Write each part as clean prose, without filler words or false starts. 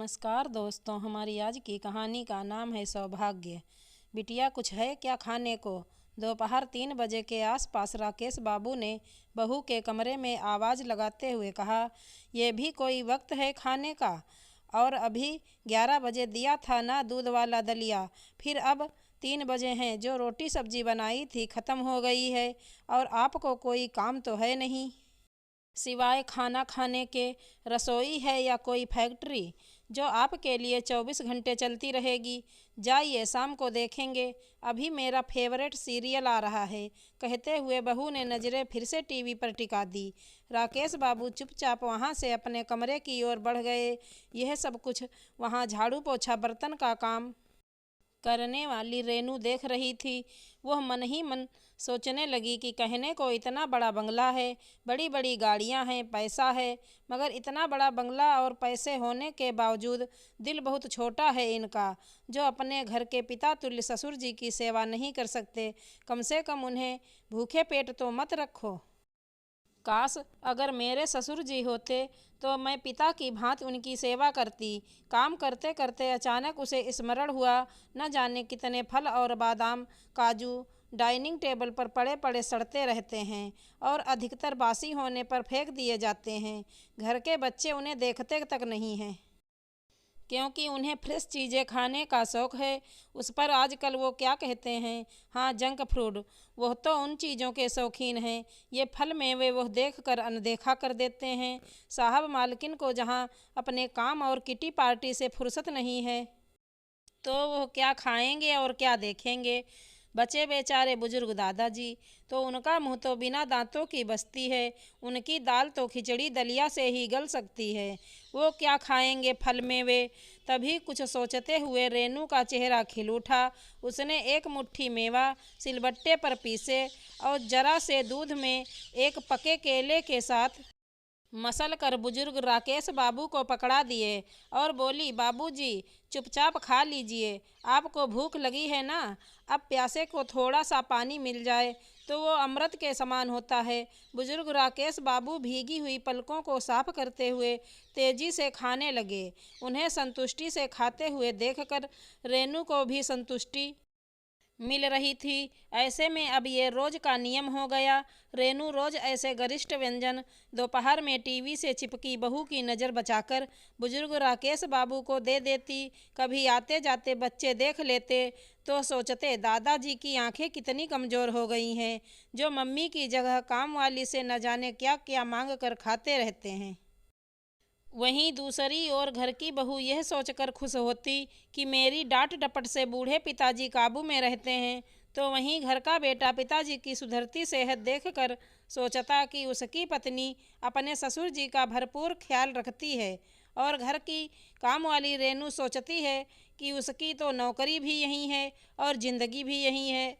नमस्कार दोस्तों, हमारी आज की कहानी का नाम है सौभाग्य। बिटिया कुछ है क्या खाने को? दोपहर 3 बजे के आसपास राकेश बाबू ने बहू के कमरे में आवाज़ लगाते हुए कहा, ये भी कोई वक्त है खाने का? और अभी 11 बजे दिया था ना दूध वाला दलिया, फिर अब 3 बजे हैं। जो रोटी सब्जी बनाई थी ख़त्म हो गई है और आपको कोई काम तो है नहीं सिवाय खाना खाने के। रसोई है या कोई फैक्ट्री जो आपके लिए 24 घंटे चलती रहेगी? जाइए, शाम को देखेंगे, अभी मेरा फेवरेट सीरियल आ रहा है। कहते हुए बहू ने नज़रें फिर से टीवी पर टिका दी। राकेश बाबू चुपचाप वहाँ से अपने कमरे की ओर बढ़ गए। यह सब कुछ वहाँ झाड़ू पोछा बर्तन का काम करने वाली रेनू देख रही थी। वह मन ही मन सोचने लगी कि कहने को इतना बड़ा बंगला है, बड़ी बड़ी गाड़ियां हैं, पैसा है, मगर इतना बड़ा बंगला और पैसे होने के बावजूद दिल बहुत छोटा है इनका, जो अपने घर के पिता तुल्य ससुर जी की सेवा नहीं कर सकते। कम से कम उन्हें भूखे पेट तो मत रखो। काश अगर मेरे ससुर जी होते तो मैं पिता की भांति उनकी सेवा करती। काम करते करते अचानक उसे स्मरण हुआ, न जाने कितने फल और बादाम काजू डाइनिंग टेबल पर पड़े पड़े सड़ते रहते हैं और अधिकतर बासी होने पर फेंक दिए जाते हैं। घर के बच्चे उन्हें देखते तक नहीं हैं, क्योंकि उन्हें फ्रेश चीज़ें खाने का शौक़ है। उस पर आजकल वो क्या कहते हैं, हाँ, जंक फूड। वह तो उन चीज़ों के शौकीन हैं। ये फल मेवे वह देखकर अनदेखा कर देते हैं। साहब मालकिन को जहाँ अपने काम और किटी पार्टी से फुर्सत नहीं है, तो वह क्या खाएंगे और क्या देखेंगे? बचे बेचारे बुजुर्ग दादाजी, तो उनका मुंह तो बिना दांतों की बस्ती है। उनकी दाल तो खिचड़ी दलिया से ही गल सकती है। वो क्या खाएंगे फल मेवे? तभी कुछ सोचते हुए रेनू का चेहरा खिल उठा। उसने एक मुट्ठी मेवा सिलबट्टे पर पीसे और जरा से दूध में एक पके केले के साथ मसल कर बुजुर्ग राकेश बाबू को पकड़ा दिए और बोली, बाबूजी चुपचाप खा लीजिए, आपको भूख लगी है ना? अब प्यासे को थोड़ा सा पानी मिल जाए तो वो अमृत के समान होता है। बुजुर्ग राकेश बाबू भीगी हुई पलकों को साफ करते हुए तेजी से खाने लगे। उन्हें संतुष्टि से खाते हुए देखकर रेनू को भी संतुष्टि मिल रही थी। ऐसे में अब ये रोज का नियम हो गया। रेनू रोज ऐसे गरिष्ठ व्यंजन दोपहर में टीवी से चिपकी बहू की नज़र बचाकर बुजुर्ग राकेश बाबू को दे देती। कभी आते जाते बच्चे देख लेते तो सोचते, दादाजी की आंखें कितनी कमज़ोर हो गई हैं, जो मम्मी की जगह काम वाली से न जाने क्या क्या मांग कर खाते रहते हैं। वहीं दूसरी ओर घर की बहू यह सोचकर खुश होती कि मेरी डांट डपट से बूढ़े पिताजी काबू में रहते हैं, तो वहीं घर का बेटा पिताजी की सुधरती सेहत देखकर सोचता कि उसकी पत्नी अपने ससुर जी का भरपूर ख्याल रखती है। और घर की काम वाली रेनू सोचती है कि उसकी तो नौकरी भी यहीं है और ज़िंदगी भी यहीं है।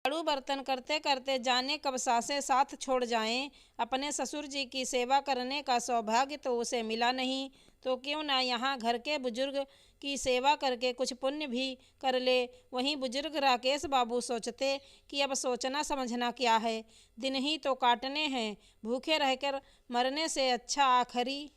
झाड़ू बर्तन करते करते जाने कब सांसें साथ छोड़ जाएं। अपने ससुर जी की सेवा करने का सौभाग्य तो उसे मिला नहीं, तो क्यों ना यहाँ घर के बुजुर्ग की सेवा करके कुछ पुण्य भी कर ले। वहीं बुजुर्ग राकेश बाबू सोचते कि अब सोचना समझना क्या है, दिन ही तो काटने हैं, भूखे रहकर मरने से अच्छा आखिरी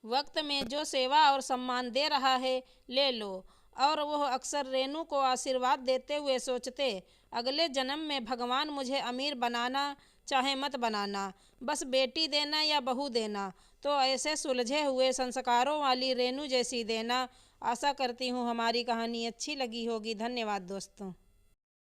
वक्त में जो सेवा और सम्मान दे रहा है, ले लो। और वह अक्सर रेनू को आशीर्वाद देते हुए सोचते, अगले जन्म में भगवान मुझे अमीर बनाना चाहे मत बनाना, बस बेटी देना या बहू देना, तो ऐसे सुलझे हुए संस्कारों वाली रेनू जैसी देना। आशा करती हूँ हमारी कहानी अच्छी लगी होगी। धन्यवाद दोस्तों।